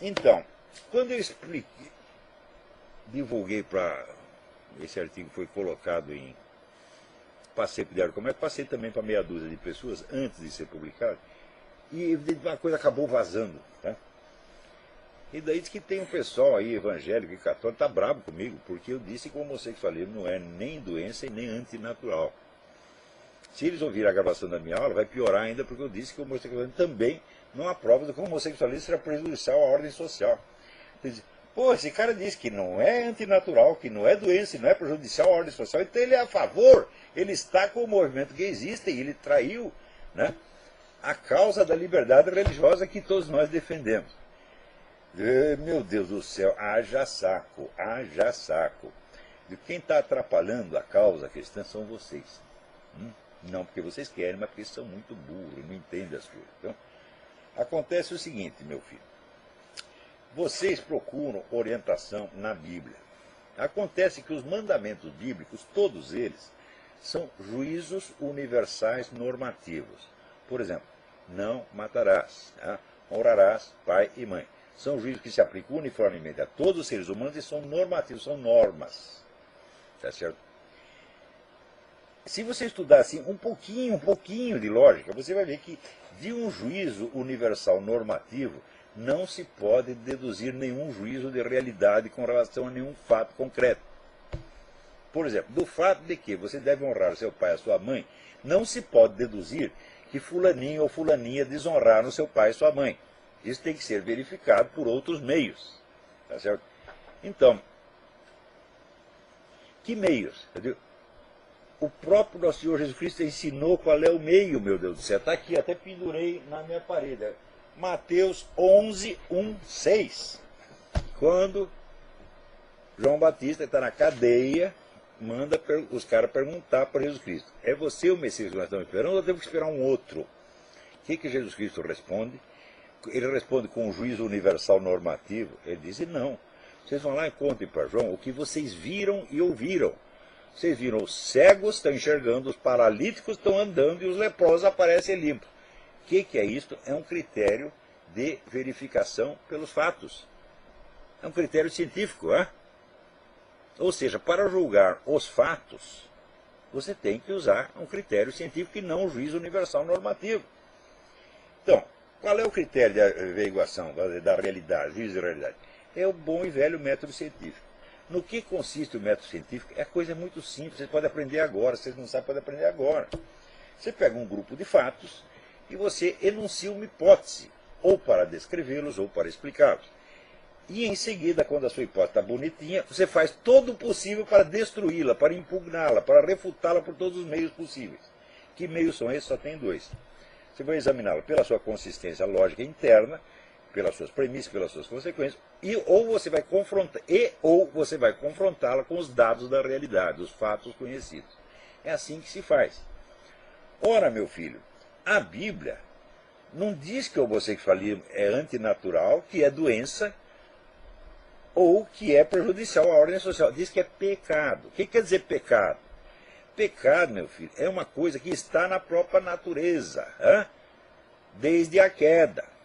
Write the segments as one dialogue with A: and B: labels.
A: Então, quando eu expliquei, divulguei para esse artigo foi colocado em passei para o Diário do Comércio, passei também para meia dúzia de pessoas antes de ser publicado, e uma coisa acabou vazando, tá? E daí diz que tem um pessoal aí, evangélico e católico, está bravo comigo, porque eu disse que o homossexualismo não é nem doença e nem antinatural. Se eles ouvirem a gravação da minha aula, vai piorar ainda, porque eu disse que o homossexualismo também não há prova de que o homossexualismo será prejudicial à ordem social. Pô, esse cara disse que não é antinatural, que não é doença, não é prejudicial à ordem social, então ele é a favor, ele está com o movimento gaysista e ele traiu, né, a causa da liberdade religiosa que todos nós defendemos. Meu Deus do céu, haja saco, haja saco. E quem está atrapalhando a causa cristã são vocês. Não porque vocês querem, mas porque são muito burros, não entendem as coisas. Então, acontece o seguinte, meu filho. Vocês procuram orientação na Bíblia. Acontece que os mandamentos bíblicos, todos eles, são juízos universais normativos. Por exemplo, não matarás, tá? Honrarás pai e mãe. São juízos que se aplicam uniformemente a todos os seres humanos e são normativos, são normas. Tá certo? Se você estudar assim um pouquinho de lógica, você vai ver que de um juízo universal normativo não se pode deduzir nenhum juízo de realidade com relação a nenhum fato concreto. Por exemplo, do fato de que você deve honrar seu pai e a sua mãe, não se pode deduzir que fulaninho ou fulaninha desonraram seu pai e sua mãe. Isso tem que ser verificado por outros meios. Tá certo? Então, que meios? O próprio nosso Senhor Jesus Cristo ensinou qual é o meio, meu Deus do céu. Está aqui, até pendurei na minha parede. Mateus 11, 1, 6. Quando João Batista está na cadeia, manda os caras perguntar para Jesus Cristo: é você o Messias que nós estamos esperando ou temos que esperar um outro? O que Jesus Cristo responde? Ele responde com um juízo universal normativo. Ele diz: não. Vocês vão lá e contem para João o que vocês viram e ouviram. Vocês viram os cegos estão enxergando, os paralíticos estão andando e os leprosos aparecem limpos. O que é isto? É um critério de verificação pelos fatos. É um critério científico. Ou seja, para julgar os fatos, você tem que usar um critério científico e não um juízo universal normativo. Então, qual é o critério de averiguação da realidade, juízo de realidade? É o bom e velho método científico. No que consiste o método científico? É coisa muito simples, você pode aprender agora, se vocês não sabem, pode aprender agora. Você pega um grupo de fatos e você enuncia uma hipótese, ou para descrevê-los, ou para explicá-los. E em seguida, quando a sua hipótese está bonitinha, você faz todo o possível para destruí-la, para impugná-la, para refutá-la por todos os meios possíveis. Que meios são esses? Só tem dois. Você vai examiná-la pela sua consistência lógica interna, pelas suas premissas, pelas suas consequências, ou você vai confrontá-la com os dados da realidade, os fatos conhecidos. É assim que se faz. Ora, meu filho, a Bíblia não diz que o homossexualismo é antinatural, que é doença, ou que é prejudicial à ordem social. Diz que é pecado. O que quer dizer pecado? Pecado, meu filho, é uma coisa que está na própria natureza, desde a queda.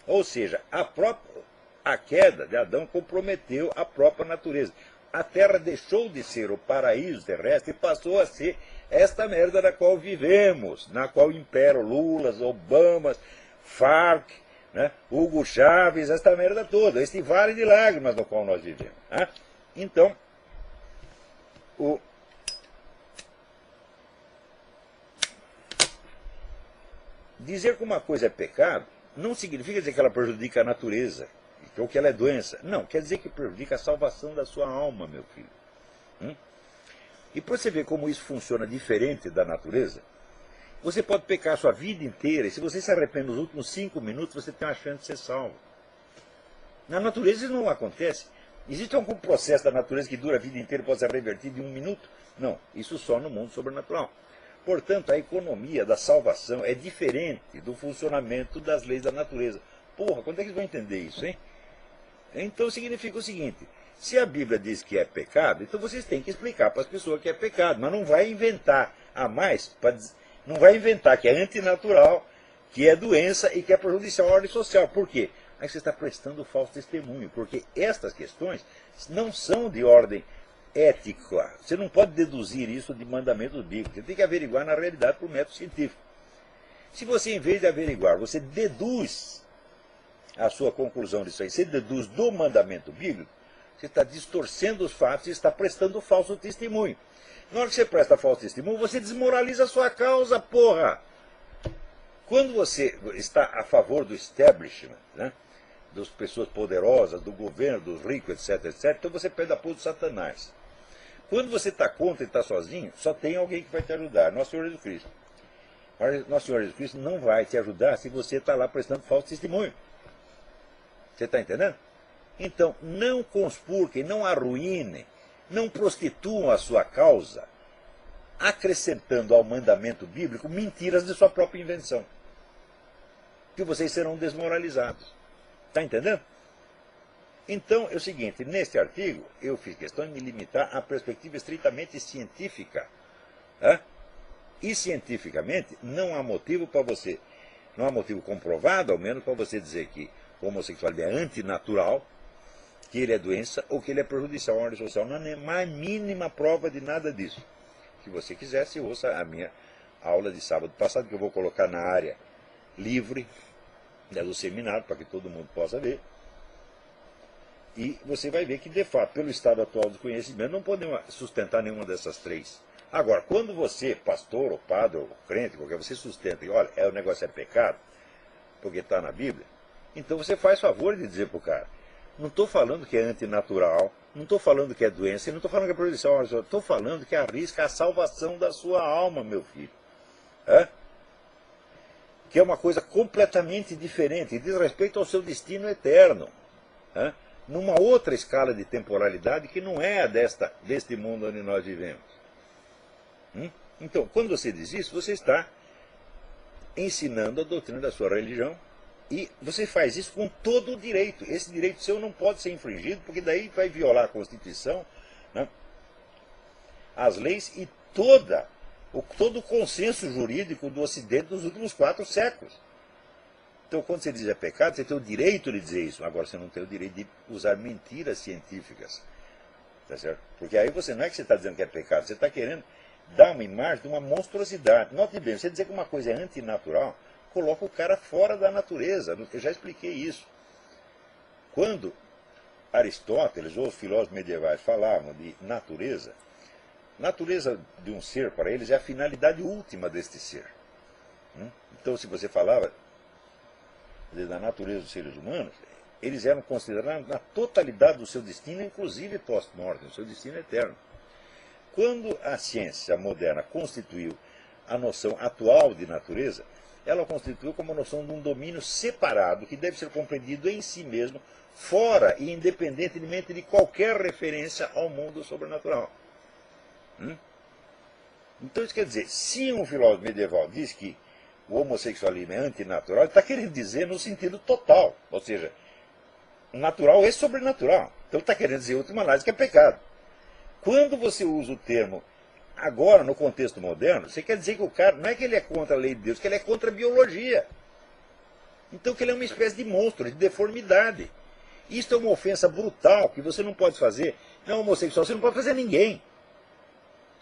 A: Ou seja, a queda de Adão comprometeu a própria natureza. A Terra deixou de ser o paraíso terrestre e passou a ser esta merda na qual vivemos, na qual imperam Lulas, Obamas, Farc, Hugo Chávez, esta merda toda, este vale de lágrimas no qual nós vivemos. Então, dizer que uma coisa é pecado não significa dizer que ela prejudica a natureza, ou que ela é doença. Não, quer dizer que prejudica a salvação da sua alma, meu filho. E para você ver como isso funciona diferente da natureza, você pode pecar a sua vida inteira, e se você se arrepende nos últimos 5 minutos, você tem uma chance de ser salvo. Na natureza isso não acontece. Existe algum processo da natureza que dura a vida inteira e pode ser revertido em 1 minuto? Não, isso só no mundo sobrenatural. Portanto, a economia da salvação é diferente do funcionamento das leis da natureza. Porra, quando é que eles vão entender isso, hein? Então significa o seguinte: se a Bíblia diz que é pecado, então vocês têm que explicar para as pessoas que é pecado, mas não vai inventar a mais, Não vai inventar que é antinatural, que é doença e que é prejudicial à ordem social. Por quê? Aí você está prestando falso testemunho, porque estas questões não são de ordem ética. Você não pode deduzir isso de mandamentos bíblicos. Você tem que averiguar na realidade por método científico. Se você, em vez de averiguar, você deduz a sua conclusão disso aí, você deduz do mandamento bíblico, você está distorcendo os fatos e está prestando falso testemunho. Na hora que você presta falso testemunho, você desmoraliza a sua causa, porra! Quando você está a favor do establishment, né, das pessoas poderosas, do governo, dos ricos, etc., etc., então você pede apoio do Satanás. Quando você está contra e está sozinho, só tem alguém que vai te ajudar, Nosso Senhor Jesus Cristo. Mas Nosso Senhor Jesus Cristo não vai te ajudar se você está lá prestando falso testemunho. Você está entendendo? Então, não conspurquem, não arruinem, não prostituam a sua causa, acrescentando ao mandamento bíblico mentiras de sua própria invenção. Que vocês serão desmoralizados. Está entendendo? Então, é o seguinte, neste artigo, eu fiz questão de me limitar à perspectiva estritamente científica. Né? E cientificamente, não há motivo para você, não há motivo comprovado, ao menos, para você dizer que o homossexualismo é antinatural, que ele é doença ou que ele é prejudicial à ordem social. Não há nem mais mínima prova de nada disso. Se você quiser, se ouça a minha aula de sábado passado, que eu vou colocar na área livre do seminário, para que todo mundo possa ver. E você vai ver que, de fato, pelo estado atual do conhecimento, não podemos sustentar nenhuma dessas três. Agora, quando você, pastor, ou padre, ou crente, qualquer, você sustenta e olha, o negócio é pecado, porque está na Bíblia, então você faz favor de dizer para o cara, não estou falando que é antinatural, não estou falando que é doença, e não estou falando que é prejudicial, estou falando que arrisca a salvação da sua alma, meu filho. Que é uma coisa completamente diferente, e diz respeito ao seu destino eterno. Numa outra escala de temporalidade que não é a deste mundo onde nós vivemos. Então, quando você diz isso, você está ensinando a doutrina da sua religião e você faz isso com todo o direito. Esse direito seu não pode ser infringido, porque daí vai violar a Constituição, né, as leis e todo o consenso jurídico do Ocidente nos últimos 4 séculos. Então, quando você diz é pecado, você tem o direito de dizer isso. Agora, você não tem o direito de usar mentiras científicas. Tá certo? Porque aí você não é que você está dizendo que é pecado, você está querendo dar uma imagem de uma monstruosidade. Note bem, você dizer que uma coisa é antinatural, coloca o cara fora da natureza. Eu já expliquei isso. Quando Aristóteles ou os filósofos medievais falavam de natureza de um ser para eles é a finalidade última deste ser. Então, se você falava da natureza dos seres humanos, eles eram considerados na totalidade do seu destino, inclusive post-mortem, o seu destino eterno. Quando a ciência moderna constituiu a noção atual de natureza, ela constituiu como a noção de um domínio separado, que deve ser compreendido em si mesmo, fora e independentemente de qualquer referência ao mundo sobrenatural. Então isso quer dizer, se um filósofo medieval diz que o homossexualismo é antinatural, ele está querendo dizer no sentido total, ou seja, natural e sobrenatural. Então ele está querendo dizer, em última análise, que é pecado. Quando você usa o termo agora, no contexto moderno, você quer dizer que o cara, não é que ele é contra a lei de Deus, que ele é contra a biologia. Então que ele é uma espécie de monstro, de deformidade. Isso é uma ofensa brutal, que você não pode fazer, não é homossexual, você não pode fazer a ninguém.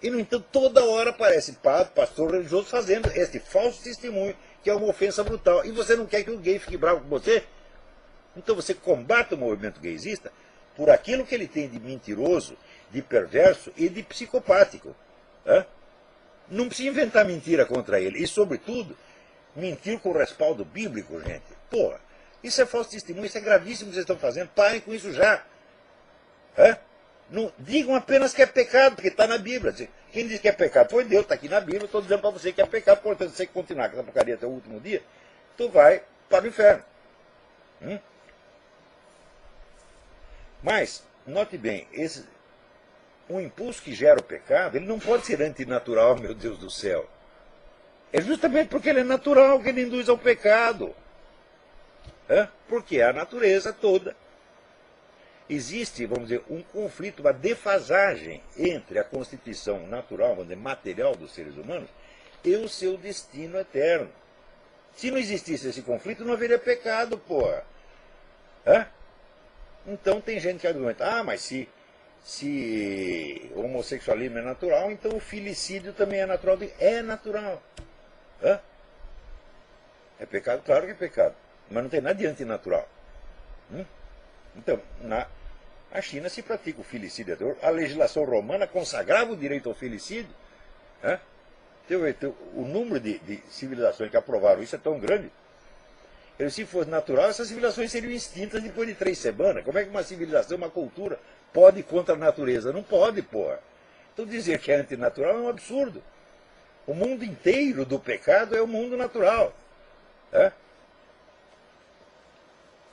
A: E, no entanto, toda hora aparece padre, pastor religioso fazendo este falso testemunho, que é uma ofensa brutal. E você não quer que o gay fique bravo com você? Então você combate o movimento gaysista por aquilo que ele tem de mentiroso, de perverso e de psicopático. Não precisa inventar mentira contra ele. E, sobretudo, mentir com respaldo bíblico, gente. Porra, isso é falso testemunho, isso é gravíssimo que vocês estão fazendo. Parem com isso já. Não digam apenas que é pecado, porque está na Bíblia. Quem diz que é pecado foi Deus, está aqui na Bíblia. Estou dizendo para você que é pecado, portanto, se você continuar com essa porcaria até o último dia, tu vai para o inferno. Mas, note bem, o impulso que gera o pecado, ele não pode ser antinatural, meu Deus do céu. É justamente porque ele é natural que ele induz ao pecado. Porque é a natureza toda. Existe, vamos dizer, um conflito, uma defasagem entre a constituição natural, vamos dizer, material dos seres humanos e o seu destino eterno. Se não existisse esse conflito, não haveria pecado, porra. Hã? Então tem gente que argumenta, mas se o homossexualismo é natural, então o filicídio também é natural. É natural. Hã? É pecado? Claro que é pecado. Mas não tem nada de antinatural. Então, a China se pratica o filicídio. A legislação romana consagrava o direito ao filicídio. O número de civilizações que aprovaram isso é tão grande. Se fosse natural, essas civilizações seriam extintas depois de 3 semanas. Como é que uma civilização, uma cultura, pode ir contra a natureza? Não pode, porra. Então dizer que é antinatural é um absurdo. O mundo inteiro do pecado é o mundo natural.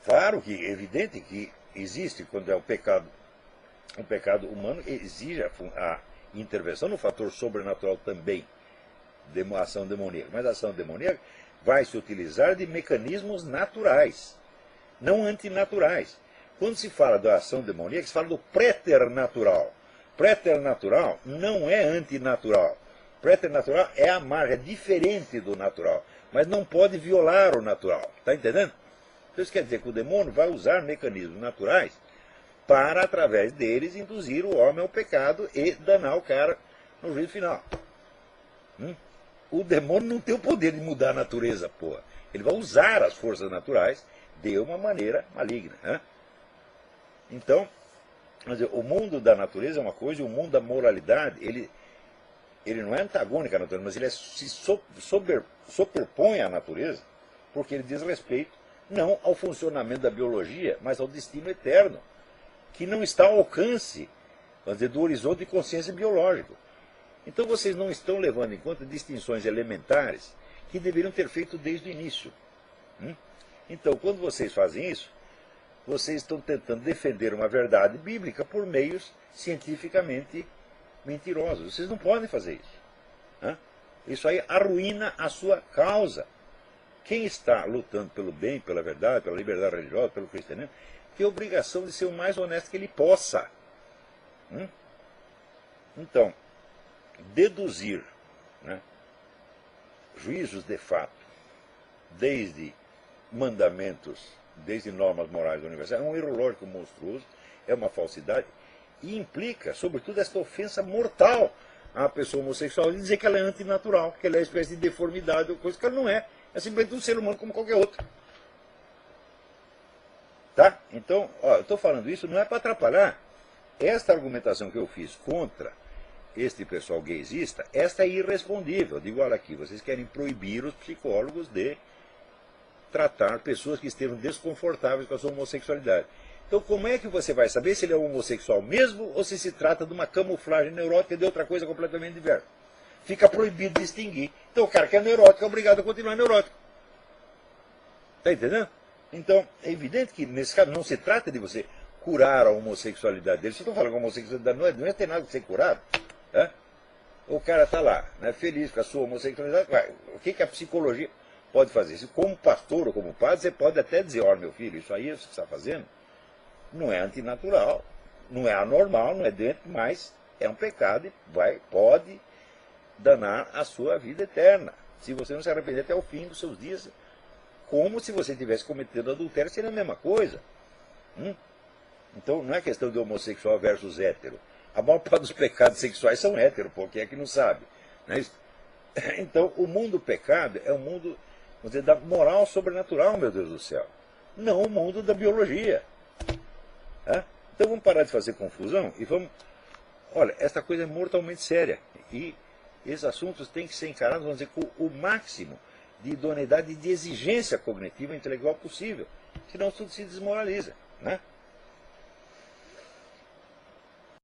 A: Claro que é evidente que existe, quando é um pecado humano, exige a intervenção no fator sobrenatural também, de ação demoníaca. Mas a ação demoníaca vai se utilizar de mecanismos naturais, não antinaturais. Quando se fala da ação demoníaca, se fala do preternatural. Preternatural não é antinatural. Preternatural é a margem, é diferente do natural, mas não pode violar o natural. Está entendendo? Então isso quer dizer que o demônio vai usar mecanismos naturais para, através deles, induzir o homem ao pecado e danar o cara no juízo final. O demônio não tem o poder de mudar a natureza, porra. Ele vai usar as forças naturais de uma maneira maligna. Então, quer dizer, o mundo da natureza é uma coisa e o mundo da moralidade, ele não é antagônico à natureza, mas ele se sobrepõe à natureza, porque ele diz respeito não ao funcionamento da biologia, mas ao destino eterno, que não está ao alcance, vamos dizer, do horizonte de consciência biológico. Então vocês não estão levando em conta distinções elementares que deveriam ter feito desde o início. Então, quando vocês fazem isso, vocês estão tentando defender uma verdade bíblica por meios cientificamente mentirosos. Vocês não podem fazer isso. Isso aí arruína a sua causa. Quem está lutando pelo bem, pela verdade, pela liberdade religiosa, pelo cristianismo, tem a obrigação de ser o mais honesto que ele possa. Então, deduzir juízos de fato, desde mandamentos, desde normas morais universais, é um erro lógico monstruoso, é uma falsidade, e implica, sobretudo, esta ofensa mortal à pessoa homossexual de dizer que ela é antinatural, que ela é uma espécie de deformidade, ou coisa que ela não é. É simplesmente um ser humano como qualquer outro. Tá? Então, eu estou falando isso não é para atrapalhar. Esta argumentação que eu fiz contra este pessoal gaysista, esta é irrespondível. Eu digo, olha aqui, vocês querem proibir os psicólogos de tratar pessoas que estejam desconfortáveis com a sua homossexualidade. Então, como é que você vai saber se ele é homossexual mesmo ou se trata de uma camuflagem neurótica de outra coisa completamente diversa? Fica proibido distinguir. Então, o cara que é neurótico é obrigado a continuar neurótico. Está entendendo? Então, é evidente que, nesse caso, não se trata de você curar a homossexualidade dele. Se eu estou falando que a homossexualidade não é ter nada de ser curado. O cara está lá, feliz com a sua homossexualidade. O que a psicologia pode fazer? Se, como pastor ou como padre, você pode até dizer, olha, meu filho, isso aí que você está fazendo não é antinatural, não é anormal, não é dentro, mas é um pecado e pode danar a sua vida eterna. Se você não se arrepender até o fim dos seus dias, como se você tivesse cometido adultério, seria a mesma coisa. Então não é questão de homossexual versus hétero. A maior parte dos pecados sexuais são héteros, porque é que não sabe. Não é isso? Então o mundo do pecado é um mundo, vamos dizer, da moral sobrenatural, meu Deus do céu. Não o mundo da biologia. Então vamos parar de fazer confusão e vamos... Olha, esta coisa é mortalmente séria. E esses assuntos têm que ser encarados, vamos dizer, com o máximo de idoneidade e de exigência cognitiva e intelectual possível. Senão tudo se desmoraliza.